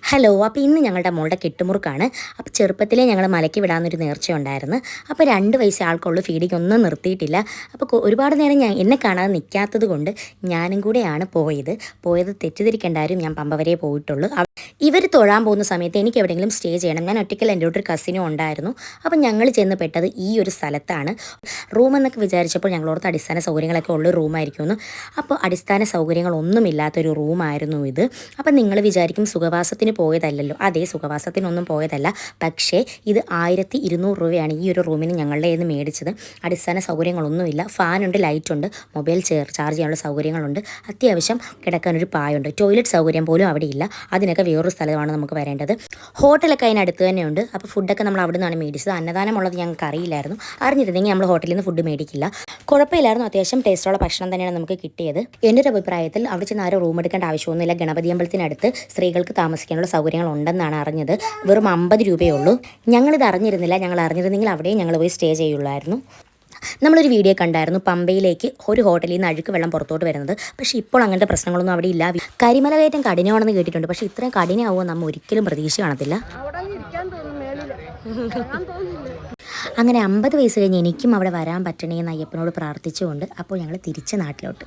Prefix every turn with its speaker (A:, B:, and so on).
A: Hello. അപ്പോൾ ഇന്ന് ഞങ്ങളുടെ മോളുടെ കെട്ടുമുറുക്കാണ്. അപ്പോൾ ചെറുപ്പത്തിലേ ഞങ്ങൾ മലയ്ക്ക് വിടാമെന്നൊരു നേർച്ചയുണ്ടായിരുന്നു. അപ്പോൾ 2 വയസ്സേ ആൾക്കുള്ളൂ. ഫീഡിങ് ഒന്നും നിർത്തിയിട്ടില്ല. അപ്പോൾ ഒരുപാട് നേരം എന്നെ കാണാതെ നിൽക്കാത്തത് കൊണ്ട് ഞാനും കൂടെയാണ് പോയത് തെറ്റിദ്ധരിക്കേണ്ടാരും. ഞാൻ പമ്പ വരെ പോയിട്ടുള്ളൂ. ഇവർ തൊഴാൻ പോകുന്ന സമയത്ത് എനിക്ക് എവിടെയെങ്കിലും സ്റ്റേ ചെയ്യണം. ഞാൻ ഒറ്റയ്ക്കല്ല, എൻ്റെ ഒരു കസിനും ഉണ്ടായിരുന്നു. അപ്പോൾ ഞങ്ങൾ ചെന്ന് പെട്ടത് ഈ ഒരു സ്ഥലത്താണ്. റൂമെന്നൊക്കെ വിചാരിച്ചപ്പോൾ ഞങ്ങളോടത്ത് അടിസ്ഥാന സൗകര്യങ്ങളൊക്കെ ഉള്ള റൂമായിരിക്കുമെന്ന്. അപ്പോൾ അടിസ്ഥാന സൗകര്യങ്ങളൊന്നുമില്ലാത്തൊരു റൂമായിരുന്നു ഇത്. അപ്പോൾ നിങ്ങൾ വിചാരിക്കും സുഖവാസത്തിന് പോയതല്ലല്ലോ. അതേ, സുഖവാസത്തിനൊന്നും പോയതല്ല. പക്ഷേ ഇത് 1200 രൂപയാണ് ഈ ഒരു റൂമിന് ഞങ്ങളുടെ നിന്ന് മേടിച്ചത്. അടിസ്ഥാന സൗകര്യങ്ങളൊന്നുമില്ല. ഫാനുണ്ട്, ലൈറ്റുണ്ട്, മൊബൈൽ ചാർജ് ചെയ്യാനുള്ള സൗകര്യങ്ങളുണ്ട്, അത്യാവശ്യം കിടക്കാനൊരു പായുണ്ട്. ടോയ്ലറ്റ് സൗകര്യം പോലും അവിടെ ഇല്ല. അതിനൊക്കെ വേറൊരു സ്ഥലമാണ് നമുക്ക് വരേണ്ടത്. ഹോട്ടലൊക്കെ അതിനടുത്ത് തന്നെയുണ്ട്. അപ്പോൾ ഫുഡൊക്കെ നമ്മൾ അവിടെ നിന്നാണ് മേടിച്ചത്. അന്നദാനമുള്ളത് ഞങ്ങൾക്ക് അറിയില്ലായിരുന്നു. അറിഞ്ഞിരുന്നെങ്കിൽ നമ്മൾ ഹോട്ടലിൽ നിന്ന് ഫുഡ് മേടിക്കില്ല. കുഴപ്പമില്ലായിരുന്നു. അത്യാവശ്യം ടേസ്റ്റുള്ള ഭക്ഷണം തന്നെയാണ് നമുക്ക് കിട്ടിയത്. എൻ്റെ ഒരു അഭിപ്രായത്തിൽ അവിടെ ചെന്ന് ആരും റൂം എടുക്കേണ്ട ആവശ്യമൊന്നുമില്ല. ഗണപതി അമ്പലത്തിനടുത്ത് സ്ത്രീകൾക്ക് താമസിക്കാനുള്ള സൗകര്യങ്ങൾ ഉണ്ടെന്നാണ് അറിഞ്ഞത്. വെറും 50 രൂപയേ ഉള്ളൂ. ഞങ്ങളിത് അറിഞ്ഞിരുന്നില്ല. ഞങ്ങൾ അറിഞ്ഞിരുന്നെങ്കിൽ അവിടെയും ഞങ്ങൾ പോയി സ്റ്റേ ചെയ്യുള്ളായിരുന്നു. നമ്മളൊരു വീഡിയോ കണ്ടായിരുന്നു, പമ്പയിലേക്ക് ഒരു ഹോട്ടലിൽ നിന്ന് അഴുക്ക് വെള്ളം പുറത്തോട്ട് വരുന്നത്. പക്ഷേ ഇപ്പോൾ അങ്ങനത്തെ പ്രശ്നങ്ങളൊന്നും അവിടെ ഇല്ല. കരിമല കയറ്റം കഠിനമാണെന്ന് കേട്ടിട്ടുണ്ട്. പക്ഷേ ഇത്രയും കഠിനമാവുമോ നമ്മൾ ഒരിക്കലും പ്രതീക്ഷ കാണത്തില്ല. അങ്ങനെ 50 വയസ്സ് കഴിഞ്ഞ് എനിക്കും അവിടെ വരാൻ പറ്റണേ എന്ന് അയ്യപ്പനോട് പ്രാർത്ഥിച്ചുകൊണ്ട് അപ്പോൾ ഞങ്ങൾ തിരിച്ച് നാട്ടിലോട്ട്.